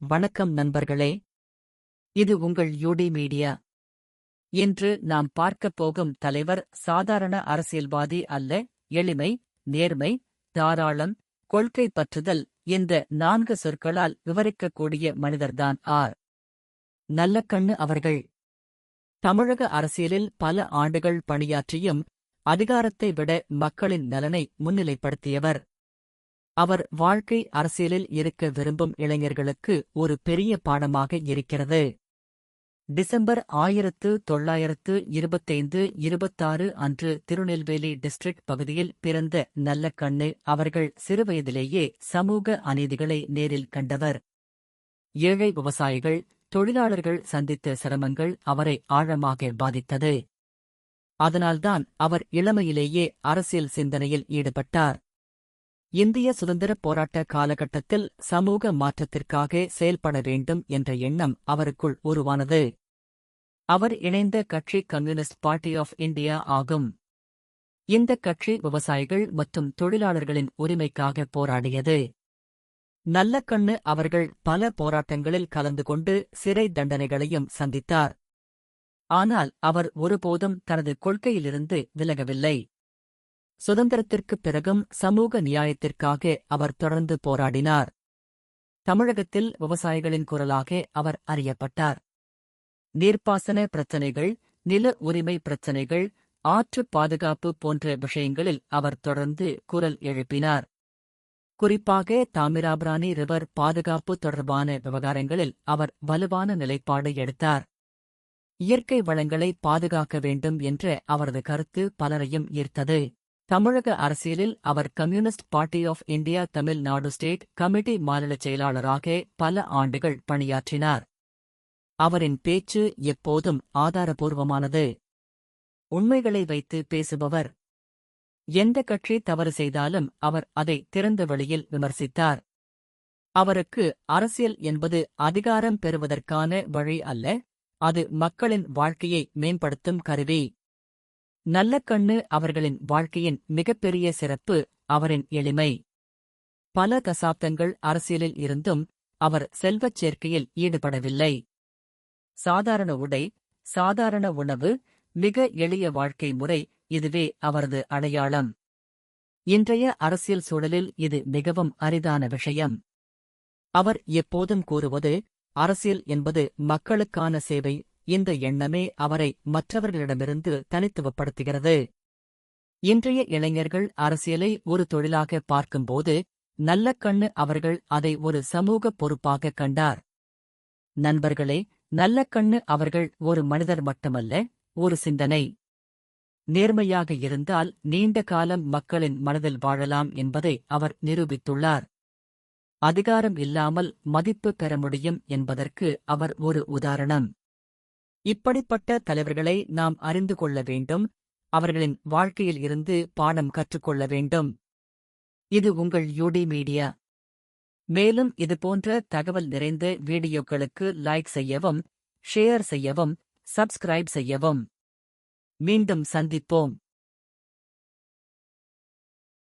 வணக்கம் நண்பர்களே, இது உங்கள் யூடி மீடியா. இன்று நாம் பார்க்கப் போகும் தலைவர் சாதாரண அரசியல்வாதி அல்ல. எளிமை, நேர்மை, தாராளம், கொள்கை பற்றுதல் இந்த 4 சொற்களால் விவரிக்கக்கூடிய மனிதர்தான் ஆர். நல்லக்கண்ணு அவர்கள். தமிழக அரசியலில் பல ஆண்டுகள் பணியாற்றியும் அதிகாரத்தை விட மக்களின் நலனை முன்னிலைப்படுத்தியவர். அவர் வாழ்க்கை அரசியலில் இருக்க விரும்பும் இளைஞர்களுக்கு ஒரு பெரிய பாடமாக இருக்கிறது. டிசம்பர் 1925 அன்று திருநெல்வேலி டிஸ்ட்ரிக்ட் பகுதியில் பிறந்த நல்லக்கண்ணு அவர்கள் சிறுவயதிலேயே சமூக அநீதிகளை நேரில் கண்டவர். ஏழை விவசாயிகள், தொழிலாளர்கள் சந்தித்த சிரமங்கள் அவரை ஆழமாக பாதித்தது. அதனால்தான் அவர் இளமையிலேயே அரசியல் சிந்தனையில் ஈடுபட்டார். இந்திய சுதந்திரப் போராட்ட காலகட்டத்தில் சமூக மாற்றத்திற்காக செயல்பட வேண்டும் என்ற எண்ணம் அவருக்குள் உருவானது. அவர் இணைந்த கட்சி கம்யூனிஸ்ட் பார்ட்டி ஆஃப் இந்தியா ஆகும். இந்த கட்சி விவசாயிகள் மற்றும் தொழிலாளர்களின் உரிமைக்காக போராடியது. நல்லக்கண்ணு அவர்கள் பல போராட்டங்களில் கலந்து கொண்டு சிறை தண்டனைகளையும் சந்தித்தார். ஆனால் அவர் ஒருபோதும் தனது கொள்கையிலிருந்து விலகவில்லை. சுதந்திரத்திற்குப் பிறகும் சமூக நியாயத்திற்காக அவர் தொடர்ந்து போராடினார். தமிழகத்தில் விவசாயிகளின் குரலாக அவர் அறியப்பட்டார். நீர்ப்பாசன பிரச்சினைகள், நில உரிமை பிரச்சினைகள், ஆற்று பாதுகாப்பு போன்ற விஷயங்களில் அவர் தொடர்ந்து குரல் எழுப்பினார். குறிப்பாக தாமிராபராணி ரிவர் பாதுகாப்பு தொடர்பான விவகாரங்களில் அவர் வலுவான நிலைப்பாடு எடுத்தார். இயற்கை வளங்களை பாதுகாக்க வேண்டும் என்ற அவரது கருத்து பலரையும் ஈர்த்தது. தமிழக அரசியலில் அவர் communist party of India Tamil Nadu state committee மாநிலச் செயலாளராக பல ஆண்டுகள் பணியாற்றினார். அவரின் பேச்சு எப்போதும் ஆதாரபூர்வமானது. உண்மைகளை வைத்து பேசுபவர். எந்த கட்சி தவறு செய்தாலும் அவர் அதை திறந்த வெளியில் விமர்சித்தார். அவருக்கு அரசியல் என்பது அதிகாரம் பெறுவதற்கான வழி அல்ல, அது மக்களின் வாழ்க்கையை மேம்படுத்தும் கருவி. நல்லக்கண்ணு அவர்களின் வாழ்க்கையின் மிகப்பெரிய சிறப்பு அவரின் எளிமை. பல தசாப்தங்கள் அரசியலில் இருந்தும் அவர் செல்வச் சேர்க்கையில் ஈடுபடவில்லை. சாதாரண உடை, சாதாரண உணவு, மிக எளிய வாழ்க்கை முறை, இதுவே அவரது அடையாளம். இன்றைய அரசியல் சூழலில் இது மிகவும் அரிதான விஷயம். அவர் எப்போதும் கூறுவது, அரசியல் என்பது மக்களுக்கான சேவை. இந்த எண்ணமே அவரை மற்றவர்களிடமிருந்து தனித்துவப்படுத்துகிறது. இன்றைய இளைஞர்கள் அரசியலை ஒரு தொழிலாக பார்க்கும்போது, நல்லக்கண்ணு அவர்கள் அதை ஒரு சமூக பொறுப்பாக கண்டார். நண்பர்களே, நல்லக்கண்ணு அவர்கள் ஒரு மனிதர் மட்டுமல்ல, ஒரு சிந்தனை. நேர்மையாக இருந்தால் நீண்ட காலம் மக்களின் மனதில் வாழலாம் என்பதை அவர் நிரூபித்துள்ளார். அதிகாரம் இல்லாமல் மதிப்பு பெற முடியும் என்பதற்கு அவர் ஒரு உதாரணம். இப்படிப்பட்ட தலைவர்களை நாம் அறிந்து கொள்ள வேண்டும், அவர்களின் வாழ்க்கையில் இருந்து பாடம் கற்றுக்கொள்ள வேண்டும். இது உங்கள் யூடி மீடியா. மேலும் இதுபோன்ற தகவல் நிறைந்த வீடியோக்களுக்கு லைக் செய்யவும், ஷேர் செய்யவும், சப்ஸ்கிரைப் செய்யவும். மீண்டும் சந்திப்போம்.